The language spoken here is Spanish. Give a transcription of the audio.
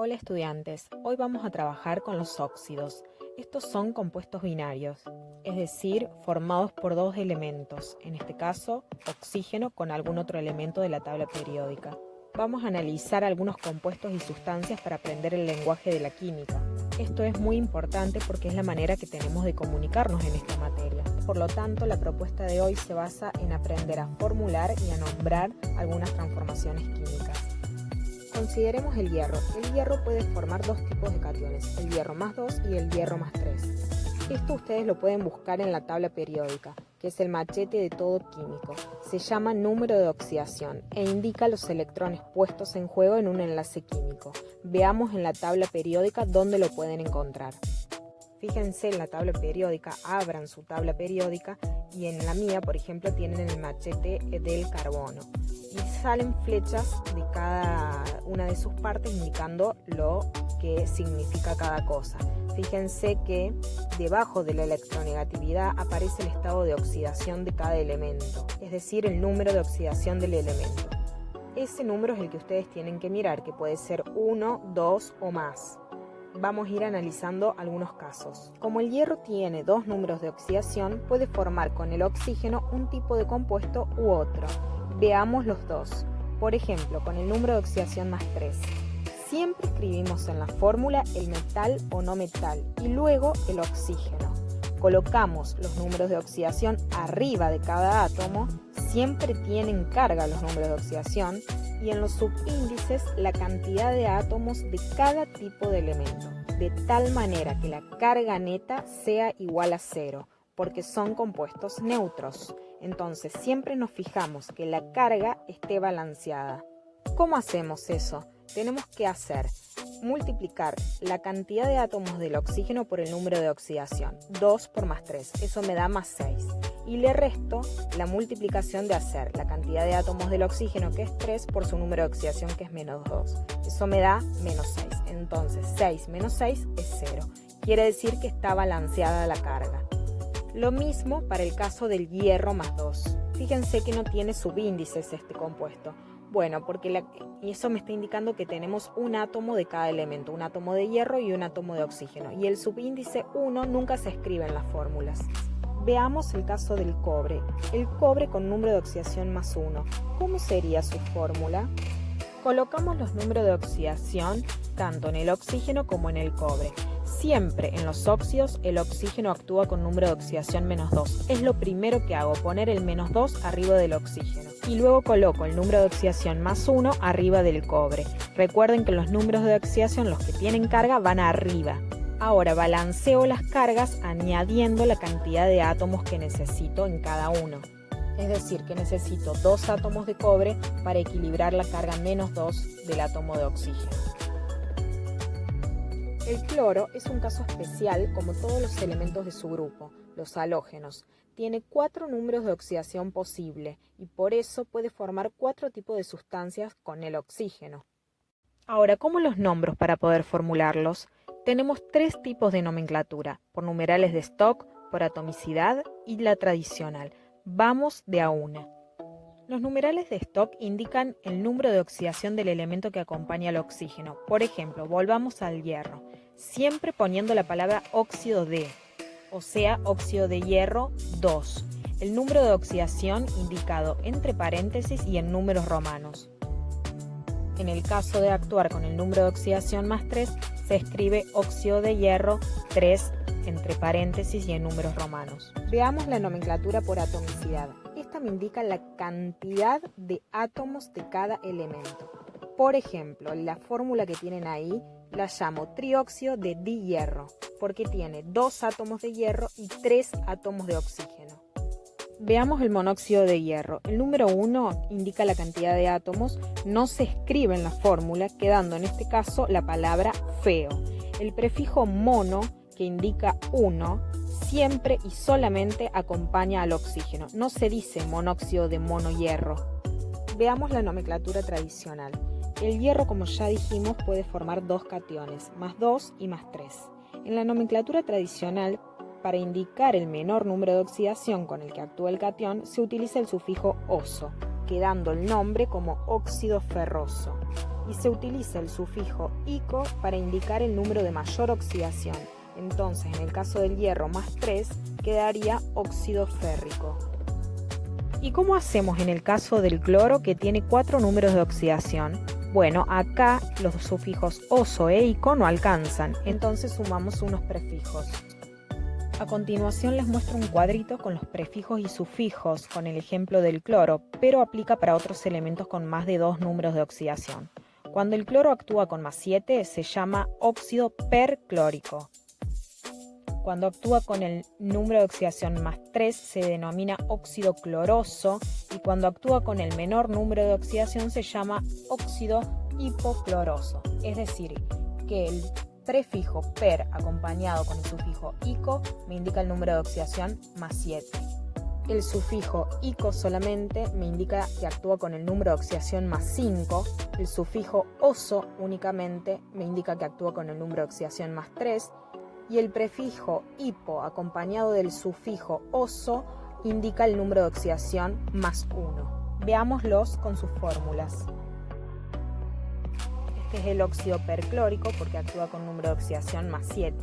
Hola estudiantes, hoy vamos a trabajar con los óxidos. Estos son compuestos binarios, es decir, formados por dos elementos, en este caso, oxígeno con algún otro elemento de la tabla periódica. Vamos a analizar algunos compuestos y sustancias para aprender el lenguaje de la química. Esto es muy importante porque es la manera que tenemos de comunicarnos en esta materia. Por lo tanto, la propuesta de hoy se basa en aprender a formular y a nombrar algunas transformaciones químicas. Consideremos el hierro. El hierro puede formar dos tipos de cationes, el hierro más 2 y el hierro más 3. Esto ustedes lo pueden buscar en la tabla periódica, que es el machete de todo químico. Se llama número de oxidación e indica los electrones puestos en juego en un enlace químico. Veamos en la tabla periódica dónde lo pueden encontrar. Fíjense en la tabla periódica, abran su tabla periódica y en la mía, por ejemplo, tienen el machete del carbono. Y salen flechas de cada una de sus partes indicando lo que significa cada cosa. Fíjense que debajo de la electronegatividad aparece el estado de oxidación de cada elemento, es decir, el número de oxidación del elemento. Ese número es el que ustedes tienen que mirar, que puede ser 1, 2 o más. Vamos a ir analizando algunos casos. Como el hierro tiene dos números de oxidación, puede formar con el oxígeno un tipo de compuesto u otro. Veamos los dos. Por ejemplo, con el número de oxidación más 3. Siempre escribimos en la fórmula el metal o no metal y luego el oxígeno. Colocamos los números de oxidación arriba de cada átomo, siempre tienen carga los números de oxidación, y en los subíndices la cantidad de átomos de cada tipo de elemento, de tal manera que la carga neta sea igual a 0, porque son compuestos neutros. Entonces siempre nos fijamos que la carga esté balanceada. ¿Cómo hacemos eso? Tenemos que multiplicar la cantidad de átomos del oxígeno por el número de oxidación, 2 por más 3, eso me da más 6. Y le resto la multiplicación de hacer la cantidad de átomos del oxígeno, que es 3, por su número de oxidación, que es menos 2. Eso me da menos 6. Entonces 6 menos 6 es 0. Quiere decir que está balanceada la carga. Lo mismo para el caso del hierro más 2. Fíjense que no tiene subíndices este compuesto. Bueno, porque eso me está indicando que tenemos un átomo de cada elemento, un átomo de hierro y un átomo de oxígeno. Y el subíndice 1 nunca se escribe en las fórmulas. Veamos el caso del cobre. El cobre con número de oxidación más 1. ¿Cómo sería su fórmula? Colocamos los números de oxidación tanto en el oxígeno como en el cobre. Siempre en los óxidos el oxígeno actúa con número de oxidación menos 2. Es lo primero que hago, poner el menos 2 arriba del oxígeno. Y luego coloco el número de oxidación más 1 arriba del cobre. Recuerden que los números de oxidación, los que tienen carga, van arriba. Ahora balanceo las cargas añadiendo la cantidad de átomos que necesito en cada uno. Es decir, que necesito 2 átomos de cobre para equilibrar la carga menos 2 del átomo de oxígeno. El cloro es un caso especial como todos los elementos de su grupo, los halógenos. Tiene 4 números de oxidación posible y por eso puede formar 4 tipos de sustancias con el oxígeno. Ahora, ¿cómo los nombro para poder formularlos? Tenemos 3 tipos de nomenclatura, por numerales de Stock, por atomicidad y la tradicional. Vamos de a una. Los numerales de Stock indican el número de oxidación del elemento que acompaña al oxígeno. Por ejemplo, volvamos al hierro, siempre poniendo la palabra óxido de, o sea, óxido de hierro 2. El número de oxidación indicado entre paréntesis y en números romanos. En el caso de actuar con el número de oxidación más 3, se escribe óxido de hierro 3 entre paréntesis y en números romanos. Veamos la nomenclatura por atomicidad. Esta me indica la cantidad de átomos de cada elemento. Por ejemplo, la fórmula que tienen ahí la llamo trióxido de dihierro, porque tiene 2 átomos de hierro y 3 átomos de oxígeno. Veamos el monóxido de hierro. El número 1 indica la cantidad de átomos, no se escribe en la fórmula, quedando en este caso la palabra feo. El prefijo mono, que indica 1, siempre y solamente acompaña al oxígeno. No se dice monóxido de monohierro. Veamos la nomenclatura tradicional. El hierro, como ya dijimos, puede formar 2 cationes, más 2 y más 3. En la nomenclatura tradicional, para indicar el menor número de oxidación con el que actúa el catión, se utiliza el sufijo oso, quedando el nombre como óxido ferroso. y se utiliza el sufijo ico para indicar el número de mayor oxidación. Entonces, en el caso del hierro más 3, quedaría óxido férrico. ¿Y cómo hacemos en el caso del cloro, que tiene 4 números de oxidación? Bueno, acá los sufijos oso e ico no alcanzan, entonces sumamos unos prefijos. A continuación les muestro un cuadrito con los prefijos y sufijos con el ejemplo del cloro, pero aplica para otros elementos con más de 2 números de oxidación. Cuando el cloro actúa con más 7 se llama óxido perclórico. Cuando actúa con el número de oxidación más 3 se denomina óxido cloroso, y cuando actúa con el menor número de oxidación se llama óxido hipocloroso. Es decir, que el prefijo per acompañado con el sufijo ico me indica el número de oxidación más 7. El sufijo ico solamente me indica que actúa con el número de oxidación más 5. El sufijo oso únicamente me indica que actúa con el número de oxidación más 3. Y el prefijo hipo acompañado del sufijo oso indica el número de oxidación más 1. Veámoslos con sus fórmulas. Este es el óxido perclórico porque actúa con número de oxidación más 7.